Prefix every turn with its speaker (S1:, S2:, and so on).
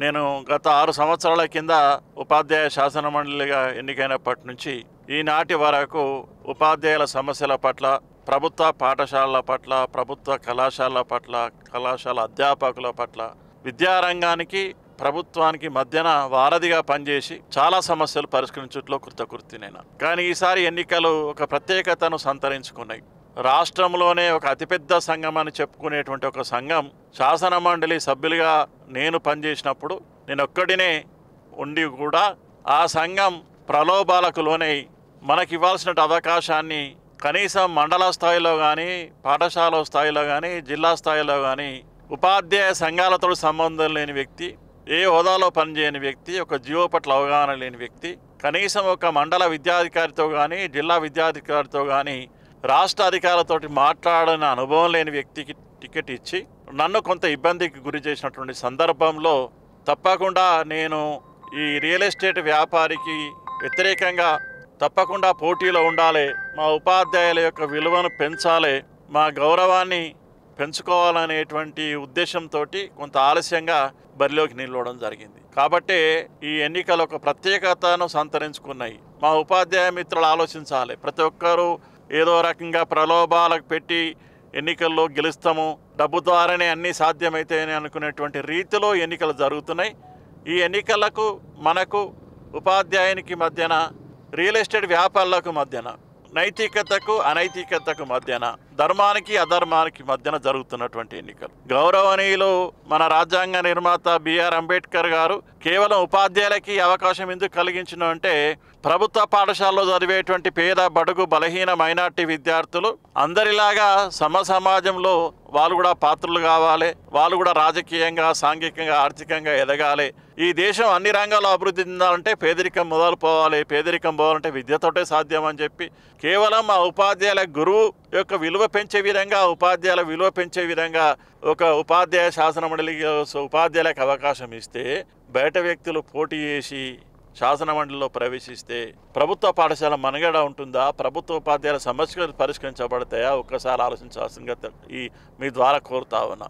S1: నేను గత 6 సంవత్సరాల కింద ఉపాధ్యాయ శాసన మండలిగా ఎన్నికైనప్పటి నుంచి ఈనాటి వరకు ఉపాధ్యాయుల సమస్యల పట్ల, ప్రభుత్వ పాఠశాలల పట్ల, ప్రభుత్వ కళాశాలల పట్ల, కళాశాల అధ్యాపకుల పట్ల, విద్యారంగానికి ప్రభుత్వానికి మధ్యన వారధిగా పనిచేసి చాలా సమస్యలు పరిష్కరించట్లో కృతకృత్యునైనా. కానీ ఈసారి ఎన్నికలు ఒక ప్రత్యేకతను సంతరించుకున్నాయి. రాష్ట్రంలోనే ఒక అతిపెద్ద సంఘం అని చెప్పుకునేటువంటి ఒక సంఘం శాసన మండలి సభ్యులుగా నేను పనిచేసినప్పుడు నేను ఒక్కడినే ఉండి కూడా ఆ సంఘం ప్రలోభాలకు లోనై మనకి ఇవ్వాల్సిన అవకాశాన్ని కనీసం మండల స్థాయిలో కానీ, పాఠశాల స్థాయిలో కానీ, జిల్లా స్థాయిలో కానీ ఉపాధ్యాయ సంఘాలతో సంబంధం లేని వ్యక్తి, ఏ హోదాలో పనిచేయని వ్యక్తి, ఒక జీవో పట్ల అవగాహన లేని వ్యక్తి, కనీసం ఒక మండల విద్యాధికారితో కానీ, జిల్లా విద్యాధికారితో కానీ, రాష్ట్ర అధికారులతోటి మాట్లాడిన అనుభవం లేని వ్యక్తికి టికెట్ ఇచ్చి నన్ను కొంత ఇబ్బందికి గురి చేసినటువంటి సందర్భంలో తప్పకుండా నేను ఈ రియల్ ఎస్టేట్ వ్యాపారికి వ్యతిరేకంగా తప్పకుండా పోటీలో ఉండాలి, మా ఉపాధ్యాయుల యొక్క విలువను పెంచాలి, మా గౌరవాన్ని పెంచుకోవాలనేటువంటి ఉద్దేశంతో కొంత ఆలస్యంగా బరిలోకి నిలవడం జరిగింది. కాబట్టి ఈ ఎన్నికలు ఒక ప్రత్యేకతను సంతరించుకున్నాయి. మా ఉపాధ్యాయ మిత్రులు ఆలోచించాలి. ప్రతి ఒక్కరూ ఏదో రకంగా ప్రలోభాలకు పెట్టి ఎన్నికల్లో గెలుస్తాము, డబ్బు ద్వారానే అన్నీ సాధ్యమైతాయని అనుకునేటువంటి రీతిలో ఎన్నికలు జరుగుతున్నాయి. ఈ ఎన్నికలకు మనకు ఉపాధ్యాయునికి మధ్యన, రియల్ ఎస్టేట్ వ్యాపారులకు మధ్యన, నైతికతకు అనైతికతకు మధ్యన, ధర్మానికి అధర్మానికి మధ్యన జరుగుతున్నటువంటి ఎన్నికలు. గౌరవనీయులు మన రాజ్యాంగ నిర్మాత బిఆర్ అంబేద్కర్ గారు కేవలం ఉపాధ్యాయులకి అవకాశం ఎందుకు కలిగించిన అంటే, ప్రభుత్వ పాఠశాలలో చదివేటువంటి పేద, బడుగు, బలహీన మైనార్టీ విద్యార్థులు అందరిలాగా సమాజంలో వాళ్ళు కూడా పాత్రలు కావాలి, వాళ్ళు కూడా రాజకీయంగా, సాంఘికంగా, ఆర్థికంగా ఎదగాలి. ఈ దేశం అన్ని రంగాల్లో అభివృద్ధి చెందాలంటే పేదరికం మొదలు పోవాలి, పేదరికం పోవాలంటే విద్యతోటే సాధ్యం అని చెప్పి కేవలం ఆ ఉపాధ్యాయుల గురువు యొక్క విలువ పెంచే విధంగా, ఉపాధ్యాయుల విలువ పెంచే విధంగా ఒక ఉపాధ్యాయ శాసన మండలికి ఉపాధ్యాయులకు అవకాశం ఇస్తే, బయట వ్యక్తులు పోటీ చేసి శాసన మండలిలో ప్రవేశిస్తే ప్రభుత్వ పాఠశాల మనుగడ ఉంటుందా? ప్రభుత్వ ఉపాధ్యాయుల సమస్యలు పరిష్కరించబడతాయా? ఒక్కసారి ఆలోచించాల్సిందిగా మీ ద్వారా కోరుతా ఉన్నా.